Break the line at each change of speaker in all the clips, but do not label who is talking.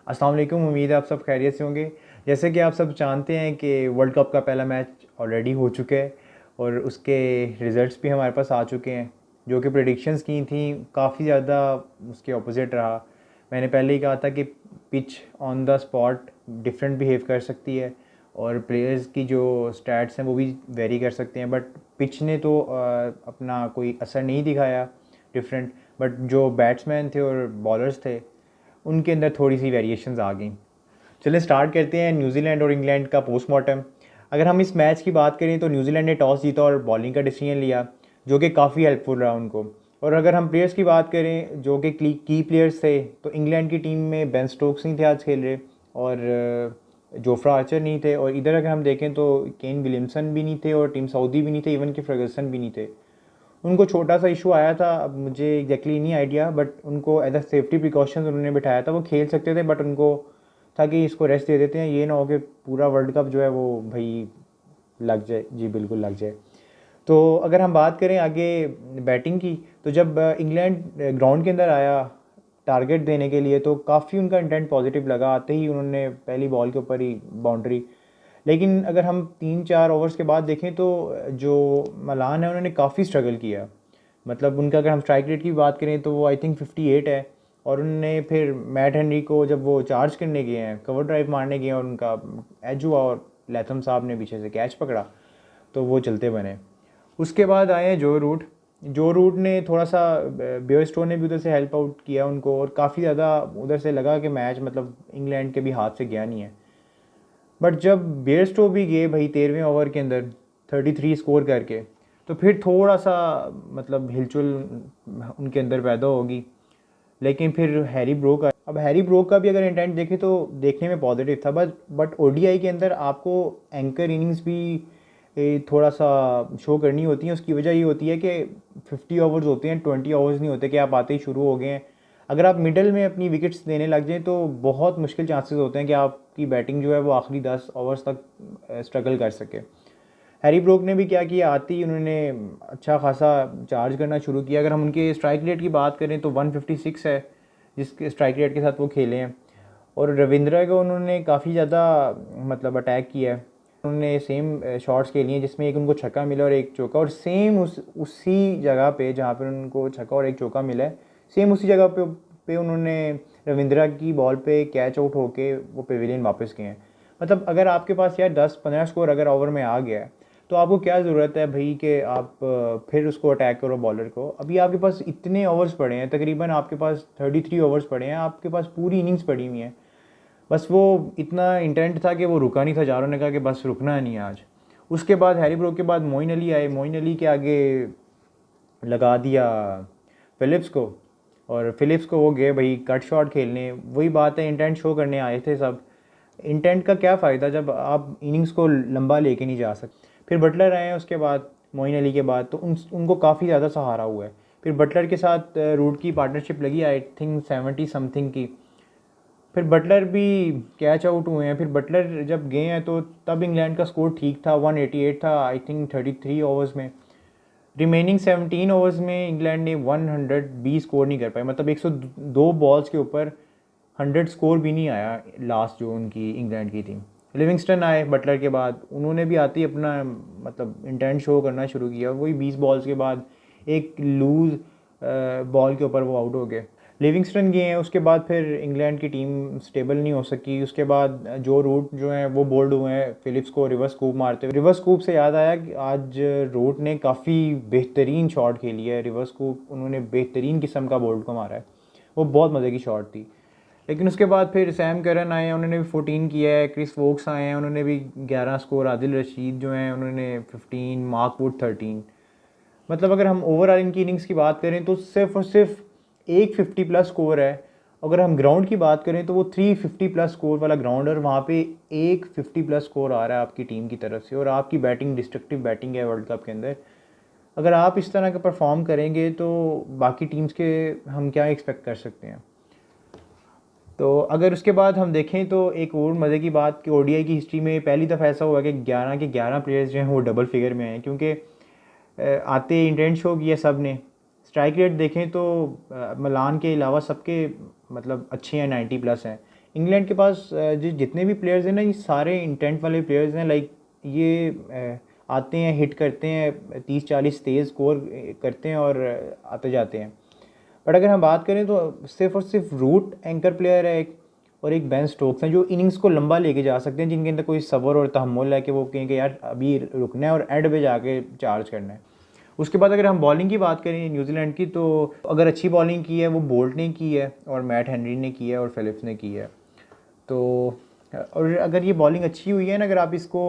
अस्सलाम वालेकुम। उम्मीद है आप सब खैरियत से होंगे। जैसे कि आप सब जानते हैं कि वर्ल्ड कप का पहला मैच ऑलरेडी हो चुका है और उसके रिज़ल्ट्स भी हमारे पास आ चुके हैं। जो कि प्रेडिक्शंस की थी काफ़ी ज़्यादा उसके ऑपोजिट रहा। मैंने पहले ही कहा था कि pitch on the spot different behave कर सकती है और प्लेयर्स की जो स्टैट्स हैं वो भी वेरी कर सकते हैं, बट पिच ने तो अपना कोई असर नहीं दिखाया डिफरेंट। बट जो बैट्समैन थे और बॉलर्स थे उनके अंदर थोड़ी सी वेरिएशंस आ गई। चलिए स्टार्ट करते हैं न्यूजीलैंड और इंग्लैंड का पोस्टमार्टम। अगर हम इस मैच की बात करें तो न्यूजीलैंड ने टॉस जीता और बॉलिंग का डिसीजन लिया, जो कि काफ़ी हेल्पफुल रहा उनको। और अगर हम प्लेयर्स की बात करें जो कि की प्लेयर्स थे, तो इंग्लैंड की टीम में बेन स्टोक्स नहीं थे आज खेल रहे, और जोफ्रा आर्चर नहीं थे, और इधर अगर हम देखें तो केन विलियमसन भी नहीं थे और टीम सऊदी भी नहीं थे, इवन कि फर्गसन भी नहीं थे। उनको छोटा सा इशू आया था, अब मुझे एग्जैक्टली नहीं आइडिया, बट उनको एज अ सेफ्टी प्रिकॉशंस उन्होंने बिठाया था। वो खेल सकते थे बट उनको था कि इसको रेस्ट दे देते हैं, ये ना हो कि पूरा वर्ल्ड कप जो है वो भाई लग जाए। जी बिल्कुल लग जाए। तो अगर हम बात करें आगे बैटिंग की, तो जब इंग्लैंड ग्राउंड के अंदर आया टारगेट देने के लिए तो काफ़ी उनका इंटेंट पॉजिटिव लगा। आते ही उन्होंने पहली बॉल के ऊपर ही बाउंड्री। लेकिन अगर हम 3-4 ओवर्स के बाद देखें तो जो मलान है उन्होंने काफ़ी स्ट्रगल किया। मतलब उनका अगर हम स्ट्राइक रेट की बात करें तो वो आई थिंक 58 है। और उन्होंने फिर मैट हेनरी को जब वो चार्ज करने गए हैं, कवर ड्राइव मारने गए हैं, और उनका एज हुआ और लैथम साहब ने पीछे से कैच पकड़ा तो वो चलते बने। उसके बाद आए हैं जो रूट ने थोड़ा सा बेयर स्टो ने भी उधर से हेल्प आउट किया उनको, और काफ़ी ज़्यादा उधर से लगा कि मैच मतलब इंग्लैंड के भी हाथ से गया नहीं है। बट जब बेयर स्टो भी गए भाई 13वें ओवर के अंदर 33 स्कोर करके, तो फिर थोड़ा सा मतलब हिलचुल उनके अंदर पैदा होगी। लेकिन फिर हैरी ब्रोक, अब हैरी ब्रोक का भी अगर इंटेंट देखें तो देखने में पॉजिटिव था, बट ओडीआई के अंदर आपको एंकर इनिंग्स भी थोड़ा सा शो करनी होती है। उसकी वजह ये होती है कि 50 ओवर्स होते हैं, 20 ओवर्स नहीं होते कि आप आते ही शुरू हो गए हैं। अगर आप मिडल में अपनी विकेट्स देने लग जाएं तो बहुत मुश्किल चांसेस होते हैं कि आपकी बैटिंग जो है वो आखिरी 10 ओवर्स तक स्ट्रगल कर सके। हैरी ब्रोक ने भी क्या किया, आती ही उन्होंने अच्छा खासा चार्ज करना शुरू किया। अगर हम उनके स्ट्राइक रेट की बात करें तो 156 है जिसके स्ट्राइक रेट के साथ वो खेले हैं। और रविंद्रा को उन्होंने काफ़ी ज़्यादा मतलब अटैक किया है। उन्होंने सेम शॉट्स खेली हैं जिसमें एक उनको छक्का मिला और एक चौका, और सेम उसी जगह पे जहाँ पर उनको छक्का और एक चौका मिला है, सेम उसी जगह पे उन्होंने रविंद्रा की बॉल पे कैच आउट होके वो पेविलियन वापस गए हैं। मतलब अगर आपके पास यार 10-15 स्कोर अगर ओवर में आ गया है तो आपको क्या ज़रूरत है भाई कि आप फिर उसको अटैक करो बॉलर को। अभी आपके पास इतने ओवर्स पड़े हैं, तकरीबन आपके पास 33 ओवर्स पड़े हैं, आपके पास पूरी इनिंग्स पड़ी हुई हैं। बस वो इतना इंटेंट था कि वो रुका नहीं था। चारों ने कहा कि बस रुकना नहीं है आज। उसके बाद हैरी ब्रोक के बाद मोइन अली आए, मोइन अली के आगे लगा दिया फ़िलिप्स को, और फ़िलिप्स को वो गए भाई कट शॉट खेलने। वही बात है, इंटेंट शो करने आए थे सब। इंटेंट का क्या फ़ायदा जब आप इनिंग्स को लंबा लेके नहीं जा सकते। फिर बटलर आए हैं उसके बाद मोइन अली के बाद, तो उनको काफ़ी ज़्यादा सहारा हुआ है। फिर बटलर के साथ रूट की पार्टनरशिप लगी आई थिंक 70 समथिंग की। फिर बटलर भी कैच आउट हुए हैं। फिर बटलर जब गए हैं तो तब इंग्लैंड का स्कोर ठीक था, 188 था आई थिंक 33 ओवर्स में। रिमेनिंग 17 ओवर्स में इंग्लैंड ने 120 स्कोर नहीं कर पाए, मतलब 102 बॉल्स के ऊपर 100 स्कोर भी नहीं आया लास्ट जो उनकी इंग्लैंड की थी। लिविंगस्टन आए बटलर के बाद, उन्होंने भी आते ही अपना मतलब इंटेंट शो करना शुरू किया। वही 20 बॉल्स के बाद एक लूज बॉल के ऊपर वो आउट हो गए। लिविंगस्टन गए हैं, उसके बाद फिर इंग्लैंड की टीम स्टेबल नहीं हो सकी। उसके बाद जो रूट जो हैं वो बोल्ड हुए हैं फिलिप्स को रिवर्स स्कूप मारते हुए। रिवर्स स्कूप से याद आया कि आज रूट ने काफ़ी बेहतरीन शॉट खेली है। रिवर्स स्कूप उन्होंने बेहतरीन किस्म का बोल्ड को मारा है, वो बहुत मज़े की शॉट थी। लेकिन उसके बाद फिर सैम करन आए हैं, उन्होंने भी 14 किया है। क्रिस वोक्स आए हैं, उन्होंने भी 11 स्कोर। आदिल रशीद जो हैं उन्होंने 15, मार्क वुड 13। मतलब अगर हम ओवरऑल इनकी इनिंग्स की बात करें तो सिर्फ और सिर्फ एक 50 प्लस स्कोर है। अगर हम ग्राउंड की बात करें तो वो 350 प्लस स्कोर वाला ग्राउंड है, और वहाँ पे एक 50 प्लस स्कोर आ रहा है आपकी टीम की तरफ से, और आपकी बैटिंग डिस्ट्रक्टिव बैटिंग है वर्ल्ड कप के अंदर। अगर आप इस तरह का परफॉर्म करेंगे तो बाकी टीम्स के हम क्या एक्सपेक्ट कर सकते हैं। तो अगर उसके बाद हम देखें तो एक और मज़े की बात कि ओडीआई की हिस्ट्री में पहली दफ़ा ऐसा हुआ कि 11 के 11 प्लेयर्स जो हैं वो डबल फिगर में हैं, क्योंकि आते इंटेंट शो किया सब ने। स्ट्राइक रेट देखें तो मिलान के अलावा सबके मतलब अच्छे हैं, 90+ हैं। इंग्लैंड के पास जितने भी प्लेयर्स हैं ना, ये सारे इंटेंट वाले प्लेयर्स हैं। लाइक ये आते हैं, हिट करते हैं, 30-40 तेज़ स्कोर करते हैं और आते जाते हैं। बट अगर हम बात करें तो सिर्फ और सिर्फ रूट एंकर प्लेयर है एक, और एक बेन स्टोक्स हैं जो इनिंग्स को लंबा लेके जा सकते हैं, जिनके अंदर कोई सब्र और तहम्मुल है कि वो कहें कि यार अभी रुकना है और एंड पे जाके चार्ज करना है। उसके बाद अगर हम बॉलिंग की बात करें न्यूजीलैंड की, तो अगर अच्छी बॉलिंग की है वो बोल्ट ने की है और मैट हेनरी ने की है और फिलिप्स ने की है। तो और अगर ये बॉलिंग अच्छी हुई है ना, अगर आप इसको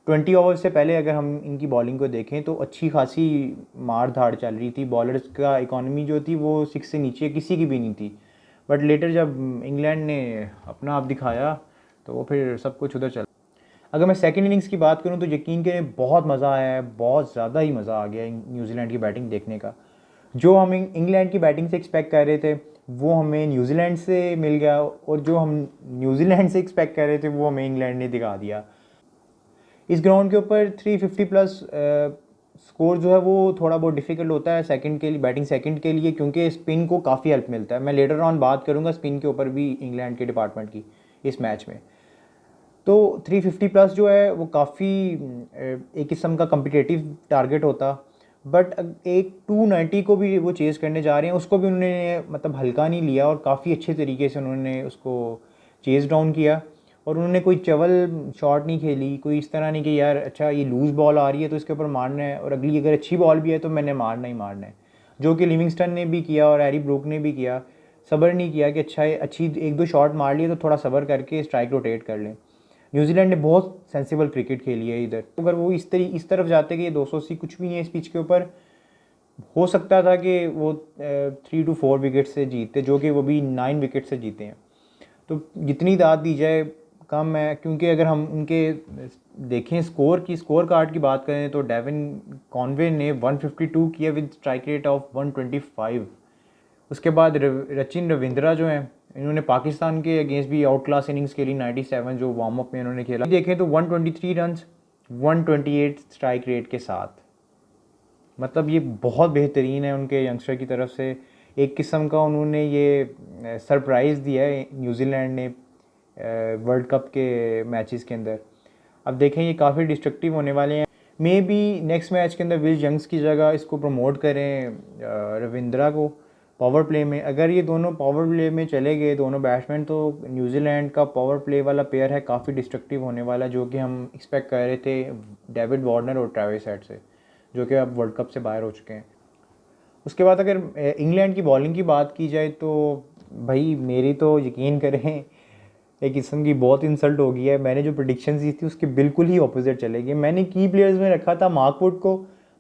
20 ओवर से पहले अगर हम इनकी बॉलिंग को देखें तो अच्छी खासी मार धाड़ चल रही थी। बॉलर्स का इकॉनमी जो थी वो 6 से नीचे किसी की भी नहीं थी। बट लेटर जब इंग्लैंड ने अपना आप दिखाया तो वो फिर सब कुछ उधर चला। अगर मैं सेकंड इनिंग्स की बात करूं तो यकीन करें बहुत मज़ा आया है, बहुत ज़्यादा ही मज़ा आ गया न्यूजीलैंड की बैटिंग देखने का। जो हम इंग्लैंड की बैटिंग से एक्सपेक्ट कर रहे थे वो हमें न्यूजीलैंड से मिल गया, और जो हम न्यूजीलैंड से एक्सपेक्ट कर रहे थे वो हमें इंग्लैंड ने दिखा दिया। इस ग्राउंड के ऊपर 350+ स्कोर जो है वो थोड़ा बहुत डिफ़िकल्ट होता है सेकंड के लिए, बैटिंग सेकंड के लिए, क्योंकि स्पिन को काफ़ी हेल्प मिलता है। मैं लेटर ऑन बात करूँगा स्पिन के ऊपर भी इंग्लैंड के डिपार्टमेंट की इस मैच में। तो 350+ जो है वो काफ़ी एक किस्म का कम्पिटिटिव टारगेट होता। बट एक 290 को भी वो चेज़ करने जा रहे हैं, उसको भी उन्होंने मतलब हल्का नहीं लिया और काफ़ी अच्छे तरीके से उन्होंने उसको चेज़ डाउन किया। और उन्होंने कोई चवल शॉट नहीं खेली, कोई इस तरह नहीं कि यार अच्छा ये लूज़ बॉल आ रही है तो इसके ऊपर मारना है, और अगली अगर अच्छी बॉल भी है तो मैंने मारना ही मारना है, जो कि लिविंगस्टन ने भी किया और हैरी ब्रूक ने भी किया। सब्र नहीं किया कि अच्छा अच्छी 1-2 शॉट मार लिए तो थोड़ा सब्र करके स्ट्राइक रोटेट कर लें। न्यूजीलैंड ने बहुत सेंसिबल क्रिकेट खेली है इधर। अगर वो इस तरफ जाते कि ये 280 कुछ भी नहीं है इस पिच के ऊपर, हो सकता था कि वो 3 to 4 विकेट से जीतते, जो कि वो भी 9 विकेट से जीते हैं। तो जितनी दाद दी जाए कम है, क्योंकि अगर हम उनके देखें स्कोर कार्ड की बात करें तो डेविन कॉनवे ने 152 किया विद स्ट्राइक रेट ऑफ 125। उसके बाद रचिन रविंद्रा जो हैं, इन्होंने पाकिस्तान के अगेंस्ट भी आउट क्लास इनिंग्स खेली 97, जो वार्म अप में इन्होंने खेला। देखें तो 123 रन्स 128 स्ट्राइक रेट के साथ, मतलब ये बहुत बेहतरीन है उनके यंगस्टर की तरफ से। एक किस्म का उन्होंने ये सरप्राइज़ दिया है न्यूजीलैंड ने वर्ल्ड कप के मैचेस के अंदर। अब देखें ये काफ़ी डिस्ट्रक्टिव होने वाले हैं। मे बी नेक्स्ट मैच के अंदर विल यंग्स की जगह इसको प्रमोट करें रविंद्रा को पावर प्ले में। अगर ये दोनों पावर प्ले में चले गए दोनों बैट्समैन, तो न्यूजीलैंड का पावर प्ले वाला पेयर है काफ़ी डिस्ट्रक्टिव होने वाला, जो कि हम एक्सपेक्ट कर रहे थे डेविड वार्नर और ट्रेविस हेड से, जो कि अब वर्ल्ड कप से बाहर हो चुके हैं। उसके बाद अगर इंग्लैंड की बॉलिंग की बात की जाए तो भाई मेरी तो यकीन करें एक किस्म की बहुत इंसल्ट हो गई है। मैंने जो प्रेडिक्शन दी थी उसके बिल्कुल ही ऑपोजिट चले गए। मैंने की प्लेयर्स में रखा था मार्क वुड को।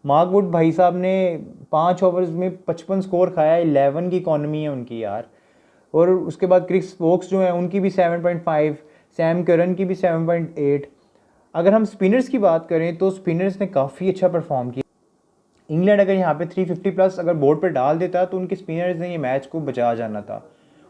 मार्क वुड भाई साहब ने 5 ओवर्स में 55 स्कोर खाया, 11 की इकॉनमी है उनकी यार। और उसके बाद क्रिस वोक्स जो है उनकी भी 7.5, सैम करन की भी 7.8। अगर हम स्पिनर्स की बात करें तो स्पिनर्स ने काफ़ी अच्छा परफॉर्म किया। इंग्लैंड अगर यहाँ पे 350+ अगर बोर्ड पर डाल देता तो उनके स्पिनर्स ने ये मैच को बचा जाना था।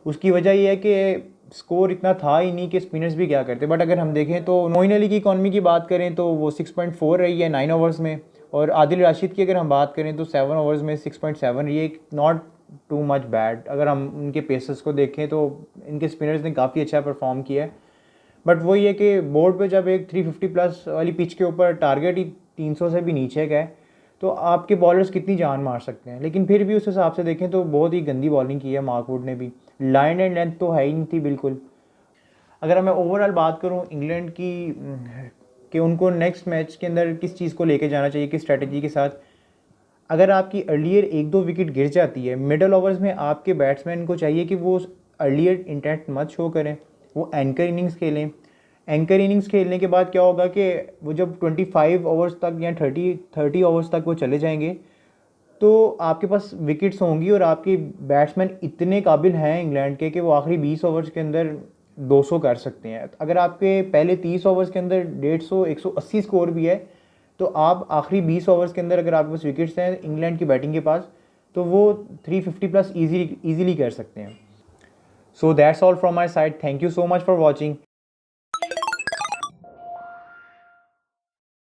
उसकी वजह ये है कि स्कोर इतना था ही नहीं कि स्पिनर्स भी क्या करते। बट अगर हम देखें तो मोइन अली की इकॉनमी की बात करें तो वो 6.4 रही है 9 ओवर्स में, और आदिल राशिद की अगर हम बात करें तो 7 ओवर्स में 6.7 रही है। Not too much bad. अगर हम उनके पेसर्स को देखें तो इनके स्पिनर्स ने काफ़ी अच्छा परफॉर्म किया है। बट वही है कि बोर्ड पे जब एक 350+ वाली पिच के ऊपर टारगेट ही 300 से भी नीचे का है तो आपके बॉलर्स कितनी जान मार सकते हैं। लेकिन फिर भी उस हिसाब से देखें तो बहुत ही गंदी बॉलिंग की है मार्क वुड ने भी। लाइन एंड लेंथ तो है ही नहीं थी बिल्कुल। अगर मैं ओवरऑल बात करूं इंग्लैंड की कि उनको नेक्स्ट मैच के अंदर किस चीज़ को लेके जाना चाहिए, किस स्ट्रैटेजी के साथ, अगर आपकी अर्लियर 1-2 विकेट गिर जाती है मिडल ओवर्स में, आपके बैट्समैन को चाहिए कि वो अर्लियर इंटेंट मत शो करें, वो एंकर इनिंग्स खेलें। एंकर इनिंग्स खेलने के बाद क्या होगा कि वो जब 25 ओवर्स तक या 30 ओवर्स तक वो चले जाएंगे तो आपके पास विकेट्स होंगी, और आपके बैट्समैन इतने काबिल हैं इंग्लैंड के कि वो आखिरी 20 ओवर्स के अंदर 200 कर सकते हैं। अगर आपके पहले 30 ओवर्स के अंदर 150 180 स्कोर भी है तो आप आखिरी 20 ओवर्स के अंदर अगर आपके पास विकेट्स हैं इंग्लैंड की बैटिंग के पास तो वो 350+ ईजीली कर सकते हैं। So that's all from my side. Thank you so much for watching.